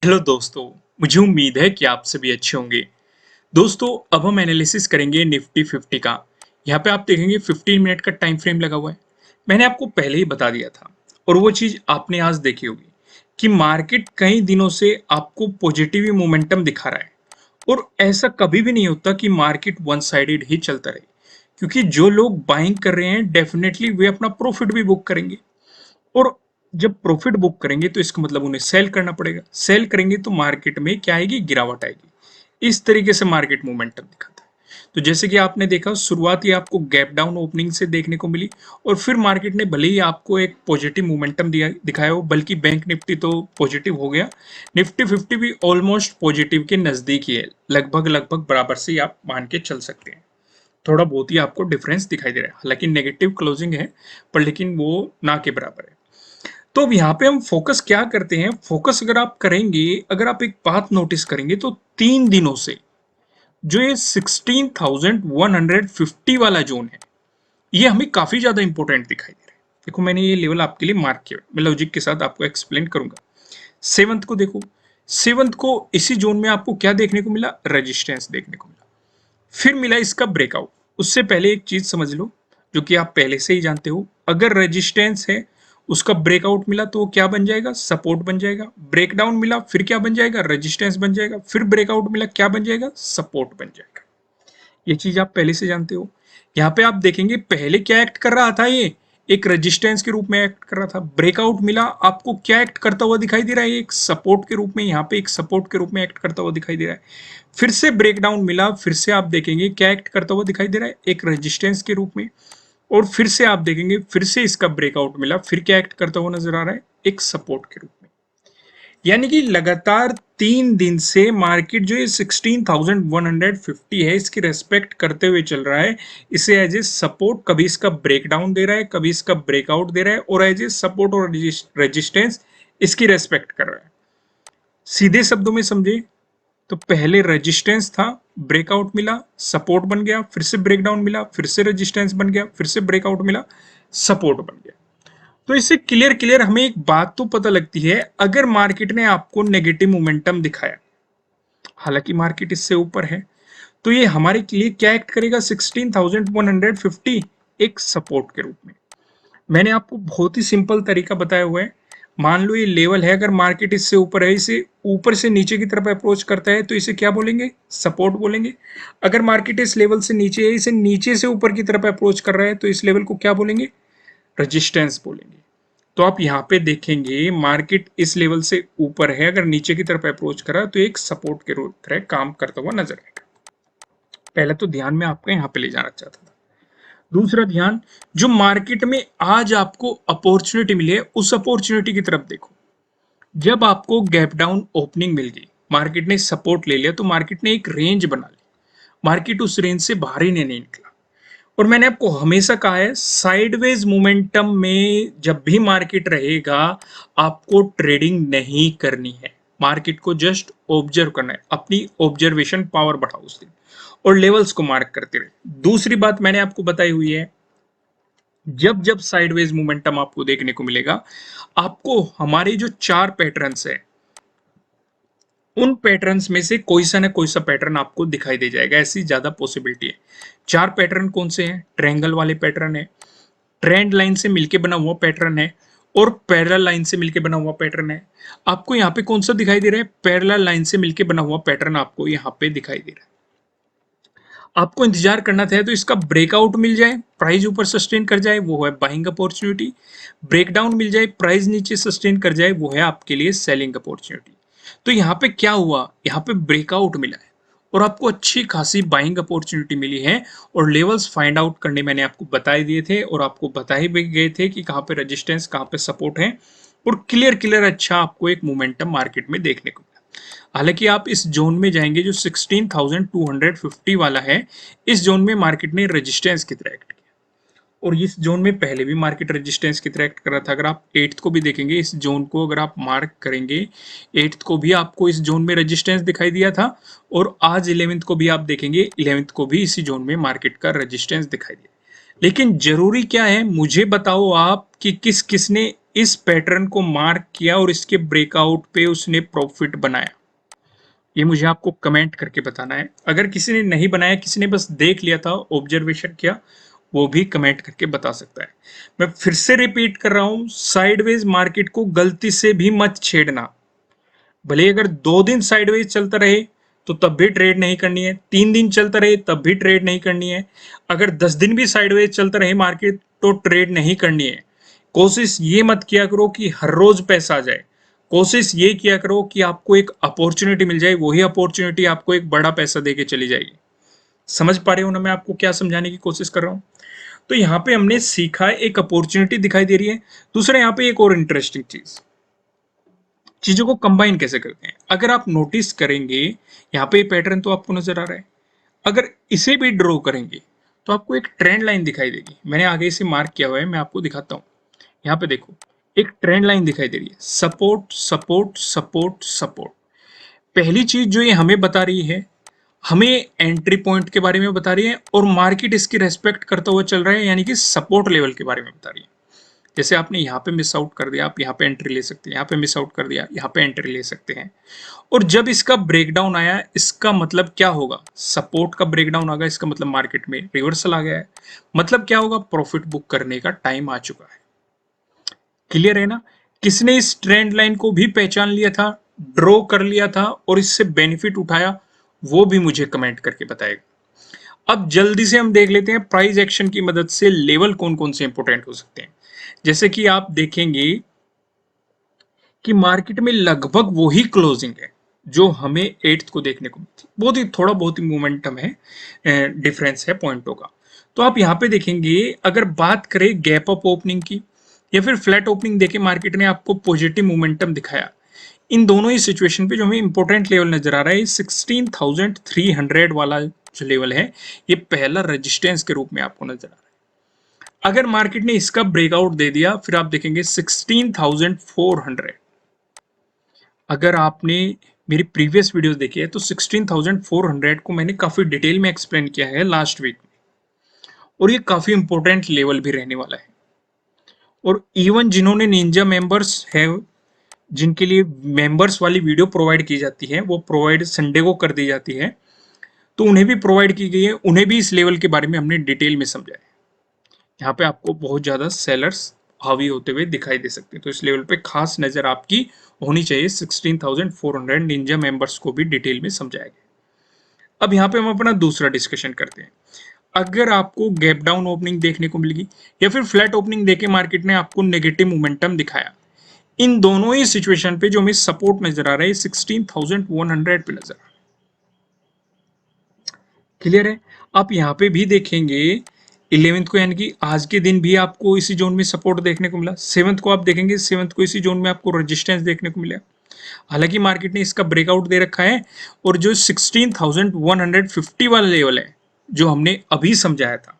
Hello दोस्तों। मुझे उम्मीद है कि आप सभी अच्छे होंगे। दोस्तों, अब हम एनालिसिस करेंगे निफ्टी 50 का। यहाँ पे आप देखेंगे 15 मिनट का टाइम फ्रेम लगा हुआ है। मैंने आपको पहले ही बता दिया था और वो चीज़ आपने आज देखी होगी कि मार्केट कई दिनों से आपको पॉजिटिव ही मोमेंटम दिखा रहा है। और ऐसा कभी भी नहीं होता कि मार्केट वन साइडेड ही चलता रहे, क्योंकि जो लोग बाइंग कर रहे हैं डेफिनेटली वे अपना प्रॉफिट भी बुक करेंगे। और जब प्रॉफिट बुक करेंगे तो इसका मतलब उन्हें सेल करना पड़ेगा। सेल करेंगे तो मार्केट में क्या आएगी? गिरावट आएगी। इस तरीके से मार्केट मोमेंटम दिखाता है। तो जैसे कि आपने देखा, शुरुआत ही आपको गैप डाउन ओपनिंग से देखने को मिली और फिर मार्केट ने भले ही आपको एक पॉजिटिव मोमेंटम दिखाया हो, बल्कि बैंक निफ्टी तो पॉजिटिव हो गया। निफ्टी 50 भी ऑलमोस्ट पॉजिटिव के नजदीक ही है, लगभग लगभग बराबर से ही आप मान के चल सकते हैं। थोड़ा बहुत ही आपको डिफरेंस दिखाई दे रहा है, हालांकि नेगेटिव क्लोजिंग है पर लेकिन वो ना के बराबर है। तो अब यहाँ पे हम फोकस क्या करते हैं? फोकस अगर आप करेंगे, अगर आप एक बात नोटिस करेंगे तो 3 दिनों से जो ये 16,150 वाला जोन है, ये हमें काफी ज्यादा इंपॉर्टेंट दिखाई दे रहा है। देखो, मैंने ये लेवल आपके लिए मार्क किया, मैं लॉजिक के साथ आपको एक्सप्लेन करूंगा। सेवंथ को देखो, सेवंथ को इसी जोन में आपको क्या देखने को मिला? रेजिस्टेंस देखने को मिला। फिर मिला इसका ब्रेकआउट। उससे पहले एक चीज समझ लो, जो कि आप पहले से ही जानते हो, अगर रेजिस्टेंस है, उसका ब्रेकआउट मिला तो वो क्या बन जाएगा? सपोर्ट बन जाएगा। ब्रेकडाउन मिला फिर क्या बन जाएगा? रेजिस्टेंस बन जाएगा। फिर ब्रेकआउट मिला, क्या बन जाएगा? सपोर्ट बन जाएगा। ये चीज आप पहले से जानते हो। यहाँ पे आप देखेंगे पहले क्या एक्ट कर रहा था? ये एक रेजिस्टेंस के रूप में एक्ट कर रहा था। ब्रेकआउट मिला, आपको क्या एक्ट करता हुआ दिखाई दे रहा है? एक सपोर्ट के रूप में, यहाँ पे एक सपोर्ट के रूप में एक्ट करता हुआ दिखाई दे रहा है। फिर से ब्रेकडाउन मिला, फिर से आप देखेंगे क्या एक्ट करता हुआ दिखाई दे रहा है? एक रेजिस्टेंस के रूप में। और फिर से आप देखेंगे फिर से इसका ब्रेकआउट मिला, फिर क्या एक्ट करता हुआ नजर आ रहा है? एक सपोर्ट के रूप में। यानी कि लगातार 3 दिन से मार्केट जो ये 16,150 है, इसकी रेस्पेक्ट करते हुए चल रहा है। इसे एज ए सपोर्ट, कभी इसका ब्रेकडाउन दे रहा है, कभी इसका ब्रेकआउट दे रहा है, और एज ए सपोर्ट और रेजिस्टेंस इसकी रेस्पेक्ट कर रहा है। सीधे शब्दों में समझे तो पहले रेजिस्टेंस था, ब्रेकआउट मिला, सपोर्ट बन गया, फिर से ब्रेकडाउन मिला, फिर से रेजिस्टेंस बन गया, फिर से ब्रेकआउट मिला, सपोर्ट बन गया। तो इससे क्लियर क्लियर हमें एक बात तो पता लगती है, अगर मार्केट ने आपको नेगेटिव मोमेंटम दिखाया, हालांकि मार्केट इससे ऊपर है, तो ये हमारे लिए क्या एक्ट करेगा? 16,150 एक सपोर्ट के रूप में। मैंने आपको बहुत ही सिंपल तरीका बताया हुआ है। मान लो ये लेवल है, अगर मार्केट इससे ऊपर है, इसे ऊपर से नीचे की तरफ अप्रोच करता है तो इसे क्या बोलेंगे? सपोर्ट बोलेंगे। अगर मार्केट इस लेवल से नीचे है, इसे नीचे से ऊपर की तरफ अप्रोच कर रहा है तो इस लेवल को क्या बोलेंगे? रेजिस्टेंस बोलेंगे। तो आप यहाँ पे देखेंगे मार्केट इस लेवल से ऊपर है, अगर नीचे की तरफ अप्रोच करा तो एक सपोर्ट के तरह काम करता हुआ नजर आएगा। पहले तो ध्यान में आपको यहाँ पे ले जाना चाहता था। दूसरा ध्यान, जो मार्केट में आज आपको अपॉर्चुनिटी मिली है, उस अपॉर्चुनिटी की तरफ देखो। जब आपको गैप डाउन ओपनिंग मिल गई, मार्केट ने सपोर्ट ले लिया, तो मार्केट ने एक रेंज बना ली। मार्केट उस रेंज से बाहर ही नहीं निकला। और मैंने आपको हमेशा कहा है, साइडवेज मोमेंटम में जब भी मार्केट रहेगा, आपको ट्रेडिंग नहीं करनी है। मार्केट को जस्ट ऑब्जर्व करना है, अपनी ऑब्जर्वेशन पावर बढ़ाओ उस दिन, और लेवल्स को मार्क करते रहे। दूसरी बात मैंने आपको बताई हुई है, जब जब साइडवेज मोमेंटम आपको देखने को मिलेगा, आपको हमारे जो 4 पैटर्न्स है, उन पैटर्न्स में से कोई सा ना कोई सा पैटर्न आपको दिखाई दे जाएगा, ऐसी ज्यादा पॉसिबिलिटी है। 4 पैटर्न कौन से हैं? ट्रायंगल वाले पैटर्न है, ट्रेंड लाइन से मिलके बना हुआ पैटर्न है, और पैरेलल लाइन से मिलके बना हुआ पैटर्न है। आपको यहाँ पे कौन सा दिखाई दे रहा है? पैरेलल लाइन से मिलके बना हुआ पैटर्न आपको यहाँ पे दिखाई दे रहा है। आपको इंतजार करना था तो इसका ब्रेकआउट मिल जाए, प्राइस ऊपर सस्टेन कर जाए, वो है बाइंग अपॉर्चुनिटी। ब्रेकडाउन मिल जाए, प्राइस नीचे सस्टेन कर जाए, वो है आपके लिए सेलिंग अपॉर्चुनिटी। तो यहाँ पे क्या हुआ? यहाँ पे ब्रेकआउट मिला है और आपको अच्छी खासी बाइंग अपॉर्चुनिटी मिली है। और लेवल्स फाइंड आउट करने मैंने आपको बताए दिए थे, और आपको बताए भी गए थे कि कहाँ पे रेजिस्टेंस, कहाँ पे सपोर्ट है, और क्लियर क्लियर अच्छा आपको एक मोमेंटम मार्केट में देखने को मिला। हालांकि आप इस जोन में जाएंगे जो 16,250 वाला है, इस जोन में मार्केट ने रेजिस्टेंस की तरह एक्ट किया, और इस जोन में पहले भी मार्केट रेजिस्टेंस की तरह एक्ट कर रहा था। अगर आप 8th को भी देखेंगे, इस जोन को अगर आप मार्क करेंगे, 8th को भी आपको इस जोन में रेजिस्टेंस दिखाई दिया था, और आज 11th को भी आप देखेंगे, 11th को भी इसी जोन में मार्केट का रेजिस्टेंस दिखाई दिया। लेकिन जरूरी क्या है, मुझे बताओ आप कि किस किसने इस पैटर्न को मार्क किया और इसके ब्रेकआउट पे उसने प्रॉफिट बनाया? ये मुझे आपको कमेंट करके बताना है। अगर किसी ने नहीं बनाया, किसी ने बस देख लिया था, ऑब्जर्वेशन किया, वो भी कमेंट करके बता सकता है। मैं फिर से रिपीट कर रहा हूं, साइडवेज मार्केट को गलती से भी मत छेड़ना। भले अगर 2 दिन साइडवेज चलता रहे तो तब भी ट्रेड नहीं करनी है, 3 दिन चलता रहे तब भी ट्रेड नहीं करनी है, अगर 10 दिन भी साइडवेज चलता रहे मार्केट तो ट्रेड नहीं करनी है। कोशिश ये मत किया करो कि हर रोज पैसा आ जाए। कोशिश ये किया करो कि आपको एक अपॉर्चुनिटी मिल जाए, वही अपॉर्चुनिटी आपको एक बड़ा पैसा देके चली जाएगी। समझ पा रहे हो ना मैं आपको क्या समझाने की कोशिश कर रहा हूँ? तो यहाँ पे हमने सीखा, एक अपॉर्चुनिटी दिखाई दे रही है। दूसरा यहाँ पे एक और इंटरेस्टिंग चीज, चीजों को कंबाइन कैसे करते हैं। अगर आप नोटिस करेंगे, यहाँ पे पैटर्न तो आपको नजर आ रहा है, अगर इसे भी ड्रॉ करेंगे तो आपको एक ट्रेंड लाइन दिखाई देगी। मैंने आगे इसे मार्क किया हुआ है, मैं आपको दिखाता हूँ। यहाँ पे देखो, एक ट्रेंड लाइन दिखाई दे रही है, सपोर्ट सपोर्ट सपोर्ट सपोर्ट। पहली चीज जो ये हमें बता रही है, हमें एंट्री पॉइंट के बारे में बता रही है और मार्केट इसकी रेस्पेक्ट करता हुआ चल रहा है, यानी कि सपोर्ट लेवल के बारे में बता रही है। जैसे आपने यहाँ पे मिस आउट कर दिया, आप यहाँ पे एंट्री ले सकते हैं, यहाँ पे मिस आउट कर दिया, यहाँ पे एंट्री ले सकते हैं। और जब इसका ब्रेकडाउन आया, इसका मतलब क्या होगा? सपोर्ट का ब्रेकडाउन आ गया, इसका मतलब मार्केट में रिवर्सल आ गया है। मतलब क्या होगा? प्रॉफिट बुक करने का टाइम आ चुका है। क्लियर है ना? किसने इस ट्रेंड लाइन को भी पहचान लिया था, ड्रॉ कर लिया था और इससे बेनिफिट उठाया, वो भी मुझे कमेंट करके बताएगा। अब जल्दी से हम देख लेते हैं प्राइस एक्शन की मदद से लेवल कौन कौन से इंपोर्टेंट हो सकते हैं। जैसे कि आप देखेंगे कि मार्केट में लगभग वही क्लोजिंग है जो हमें 8th को देखने को मिली थी। बहुत ही मोमेंटम है, डिफरेंस है पॉइंटों का। तो आप यहाँ पे देखेंगे, अगर बात करें गैप अप ओपनिंग की या फिर फ्लैट ओपनिंग देके मार्केट ने आपको पॉजिटिव मोमेंटम दिखाया। इन दोनों ही सिचुएशन पे जो हमें इंपॉर्टेंट लेवल नजर आ रहा है, 16,300 वाला जो लेवल है, ये पहला रेजिस्टेंस के रूप में आपको नजर आ रहा है। अगर मार्केट ने इसका ब्रेकआउट दे दिया, फिर आप देखेंगे 16,400। अगर आपने मेरी प्रीवियस वीडियोस देखी है तो 16,400 को मैंने काफी डिटेल में एक्सप्लेन किया है लास्ट वीक में, और ये काफी इंपॉर्टेंट लेवल भी रहने वाला है। और इवन जिन्होंने निंजा मेंबर्स है, जिनके लिए मेंबर्स वाली वीडियो प्रोवाइड की जाती है, वो प्रोवाइड संडे को कर दी जाती है, तो उन्हें भी प्रोवाइड की गई है, उन्हें भी इस लेवल के बारे में हमने डिटेल में समझाया है। यहाँ पे आपको बहुत ज्यादा सेलर्स हावी होते हुए दिखाई दे सकते हैं, तो इस लेवल पे खास नजर आपकी होनी चाहिए। 16,400 निंजा मेंबर्स को भी डिटेल में समझाया गया। अब यहाँ पे हम अपना दूसरा डिस्कशन करते हैं। अगर आपको गैप डाउन ओपनिंग देखने को मिलेगी या फिर फ्लैट ओपनिंग देके मार्केट ने आपको नेगेटिव मोमेंटम दिखाया, इन दोनों ही सिचुएशन पे जो हमें सपोर्ट नजर आ रहा है 16,100 पे नजर आ रहा है। क्लियर है? आप यहाँ पे भी देखेंगे 11th को, यानी कि आज के दिन भी आपको इसी जोन में सपोर्ट देखने को मिला। 7th को आप देखेंगे, 7th को इसी जोन में आपको रेजिस्टेंस देखने को मिला। हालांकि मार्केट ने इसका ब्रेकआउट दे रखा है, और जो 16,150 वाला लेवल है जो हमने अभी समझाया था,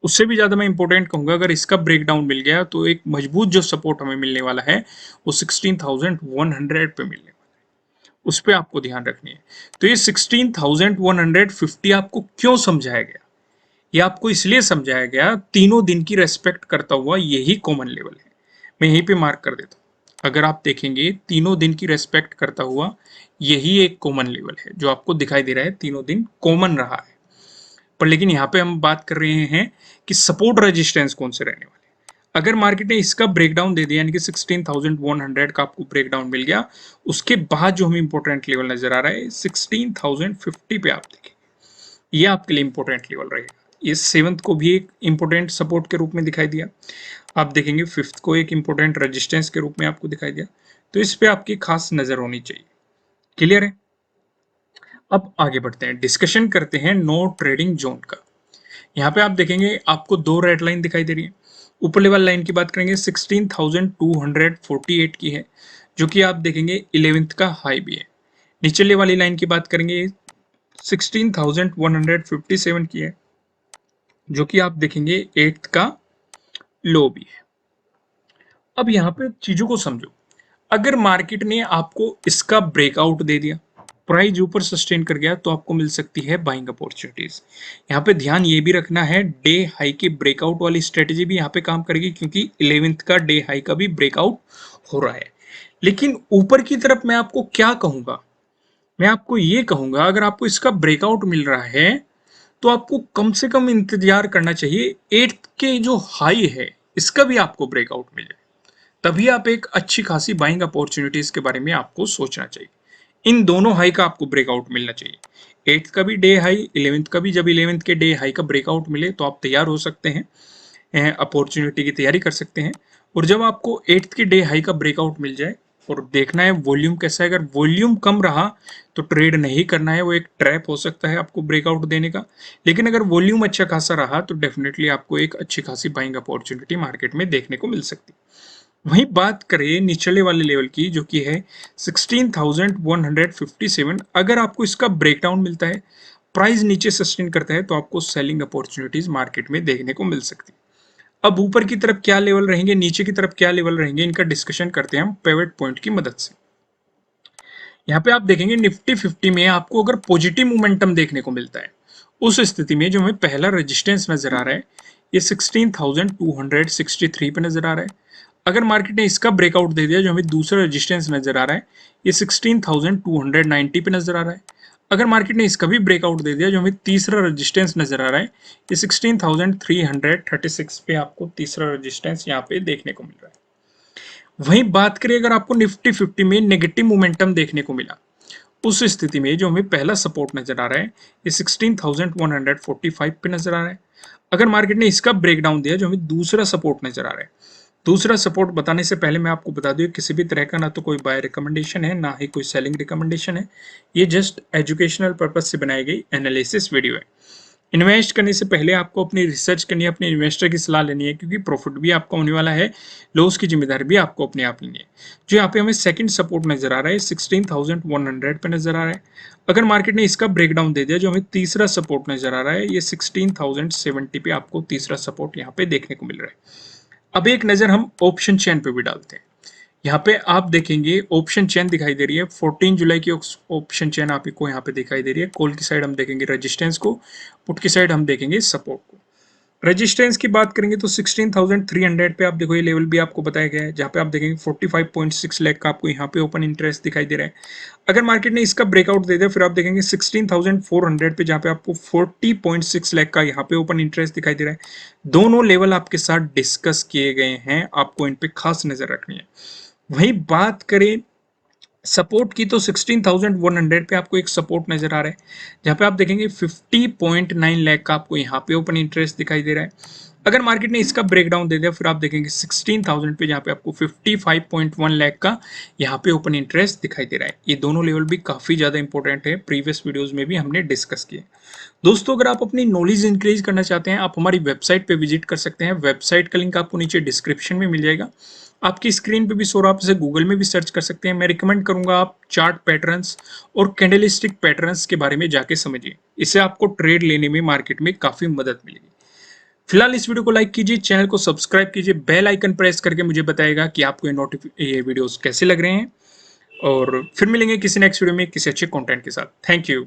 उससे भी ज्यादा मैं इंपॉर्टेंट कहूंगा, अगर इसका ब्रेकडाउन मिल गया तो एक मजबूत जो सपोर्ट हमें मिलने वाला है वो 16,100 पे मिलने वाला है। उस पर आपको ध्यान रखनी है। तो ये 16,150 आपको क्यों समझाया गया? ये आपको इसलिए समझाया गया, तीनों दिन की रेस्पेक्ट करता हुआ यही कॉमन लेवल है। मैं यहीं पे मार्क कर देता हूं। अगर आप देखेंगे, तीनों दिन की रेस्पेक्ट करता हुआ यही एक कॉमन लेवल है जो आपको दिखाई दे रहा है, तीनों दिन कॉमन रहा है। पर लेकिन यहाँ पे हम बात कर रहे हैं कि सपोर्ट रेजिस्टेंस कौन से रहने वाले। अगर मार्केट ने इसका ब्रेकडाउन दे दिया, यानी कि 16,100 का आपको ब्रेकडाउन मिल गया, उसके बाद जो हमें इंपॉर्टेंट लेवल नजर आ रहा है 16,050 पे, आप देखें ये आपके लिए इंपॉर्टेंट लेवल रहेगा। ये 7th को भी एक इंपॉर्टेंट सपोर्ट के रूप में दिखाई दिया, आप देखेंगे 5th को एक इंपॉर्टेंट रेजिस्टेंस के रूप में आपको दिखाई दिया। तो इस पे आपकी खास नजर होनी चाहिए। क्लियर है? अब आगे बढ़ते हैं, डिस्कशन करते हैं नो ट्रेडिंग जोन का। यहाँ पे आप देखेंगे आपको दो रेड लाइन दिखाई दे रही है। ऊपर वाली लाइन की बात करेंगे 16,248 की है, जो कि आप देखेंगे 11th का हाई भी है। नीचे वाली लाइन की बात करेंगे 16,157 की है, जो कि आप देखेंगे 8th का लो भी है। अब यहाँ पे चीजों को समझो, अगर मार्केट ने आपको इसका ब्रेकआउट दे दिया, प्राइस ऊपर सस्टेन कर गया तो आपको मिल सकती है बाइंग अपॉर्चुनिटीज। यहाँ पे ध्यान ये भी रखना है, डे हाई की ब्रेकआउट वाली स्ट्रेटेजी भी यहाँ पे काम करेगी, क्योंकि 11th का डे हाई का भी ब्रेकआउट हो रहा है। लेकिन ऊपर की तरफ मैं आपको क्या कहूंगा, मैं आपको ये कहूंगा अगर आपको इसका ब्रेकआउट मिल रहा है तो आपको कम से कम इंतजार करना चाहिए 8th के जो हाई है इसका भी आपको ब्रेकआउट मिल जाए, तभी आप एक अच्छी खासी बाइंग अपॉर्चुनिटीज के बारे में आपको सोचना चाहिए। इन दोनों हाई का आपको ब्रेकआउट मिलना चाहिए, 8th का भी डे हाई, 11th का भी। जब 11th के डे हाई का ब्रेकआउट मिले तो आप तैयार हो सकते हैं, अपॉर्चुनिटी की तैयारी कर सकते हैं। और जब आपको 8th के डे हाई का ब्रेकआउट मिल जाए, और देखना है वॉल्यूम कैसा है, अगर वॉल्यूम कम रहा तो ट्रेड नहीं करना है, वो एक ट्रैप हो सकता है आपको ब्रेकआउट देने का। लेकिन अगर वॉल्यूम अच्छा खासा रहा तो डेफिनेटली आपको एक अच्छी खासी बाइंग अपॉर्चुनिटी मार्केट में देखने को मिल सकती है। वहीं बात करें निचले वाले लेवल की जो कि है 16,157, अगर आपको इसका ब्रेकडाउन मिलता है, प्राइस नीचे सस्टेन करता है, तो आपको सेलिंग अपॉर्चुनिटीज मार्केट में देखने को मिल सकती है। अब ऊपर की तरफ क्या लेवल रहेंगे, नीचे की तरफ क्या लेवल रहेंगे, इनका डिस्कशन करते हैं हम पिवट पॉइंट की मदद से। यहाँ पे आप देखेंगे निफ्टी 50 में आपको अगर पॉजिटिव मोमेंटम देखने को मिलता है, उस स्थिति में जो हमें पहला रेजिस्टेंस नजर आ रहा है ये 16,263 पे नजर आ रहा है। अगर मार्केट ने इसका ब्रेकआउट दे दिया, जो हमें दूसरा रेजिस्टेंस नजर आ रहा है ये 16,290 पे नजर आ रहा है। अगर मार्केट ने इसका भी ब्रेकआउट दे दिया, जो हमें तीसरा रेजिस्टेंस नजर आ रहा है ये 16,336 पे आपको तीसरा रेजिस्टेंस यहाँ पे देखने को मिल रहा है। वहीं बात करें अगर आपको निफ्टी 50 में नेगेटिव मोमेंटम देखने को मिला, उस स्थिति में जो हमें पहला सपोर्ट नजर आ रहा है ये 16,145 पे नजर आ रहा है। अगर मार्केट ने इसका ब्रेकडाउन दिया, जो हमें दूसरा सपोर्ट नजर आ रहा है, दूसरा सपोर्ट बताने से पहले मैं आपको बता दूं किसी भी तरह का ना तो कोई बाय रिकमेंडेशन है ना ही कोई सेलिंग रिकमेंडेशन है, ये जस्ट एजुकेशनल पर्पज से बनाई गई एनालिसिस वीडियो है। इन्वेस्ट करने से पहले आपको अपनी रिसर्च करनी है, अपने इन्वेस्टर की सलाह लेनी है, क्योंकि प्रॉफिट भी आपका होने वाला है, लॉस की जिम्मेदारी भी आपको अपने आप लेनी है। जो यहाँ पे हमें सेकंड सपोर्ट नजर आ रहा है 16,100 पे नजर आ रहा है। अगर मार्केट ने इसका ब्रेकडाउन दे दिया, जो हमें तीसरा सपोर्ट नजर आ रहा है ये 16,070 पे आपको तीसरा सपोर्ट यहाँ पे देखने को मिल रहा है। अब एक नजर हम ऑप्शन चेन पे भी डालते हैं। यहाँ पे आप देखेंगे ऑप्शन चेन दिखाई दे रही है, 14 जुलाई की ऑप्शन चेन आपको यहाँ पे दिखाई दे रही है। कॉल की साइड हम देखेंगे रेजिस्टेंस को, पुट की साइड हम देखेंगे सपोर्ट को। रेजिस्टेंस की बात करेंगे तो 16,300 पे आप देखो ये लेवल भी आपको बताया गया है, जहाँ पे आप देखेंगे 45.6 लाख का आपको यहाँ पे ओपन इंटरेस्ट दिखाई दे रहा है। अगर मार्केट ने इसका ब्रेकआउट दे दिया, फिर आप देखेंगे 16,400 पे, जहाँ पे आपको 40.6 लाख का यहाँ पे ओपन इंटरेस्ट दिखाई दे रहा है। दोनों लेवल आपके साथ डिस्कस किए गए हैं, आपको इन पे खास नजर रखनी है। वही बात करें सपोर्ट की तो 16,100 पे आपको एक सपोर्ट नजर आ रहा है, जहां पे आप देखेंगे 50.9 लाख का आपको यहाँ पे ओपन इंटरेस्ट दिखाई दे रहा है। अगर मार्केट ने इसका ब्रेकडाउन दे दिया, फिर आप देखेंगे 16,000 पे, जहाँ पे आपको 55.1 लाख का यहाँ पे ओपन इंटरेस्ट दिखाई दे रहा है। ये दोनों लेवल भी काफी ज्यादा इंपॉर्टेंट है, प्रीवियस वीडियोज में भी हमने डिस्कस किए। दोस्तों अगर आप अपनी नॉलेज इंक्रीज करना चाहते हैं, आप हमारी वेबसाइट पे विजिट कर सकते हैं। वेबसाइट का लिंक आपको नीचे डिस्क्रिप्शन में मिल जाएगा, आपकी स्क्रीन पे भी शो रहा, आप इसे गूगल में भी सर्च कर सकते हैं। मैं रिकमेंड करूंगा आप चार्ट पैटर्न्स और कैंडलस्टिक पैटर्न्स के बारे में जाके समझिए, इससे आपको ट्रेड लेने में मार्केट में काफी मदद मिलेगी। फिलहाल इस वीडियो को लाइक कीजिए, चैनल को सब्सक्राइब कीजिए, बेल आइकन प्रेस करके मुझे बताएगा कि आपको ये वीडियोस कैसे लग रहे हैं। और फिर मिलेंगे किसी नेक्स्ट वीडियो में किसी अच्छे कंटेंट के साथ। Thank you.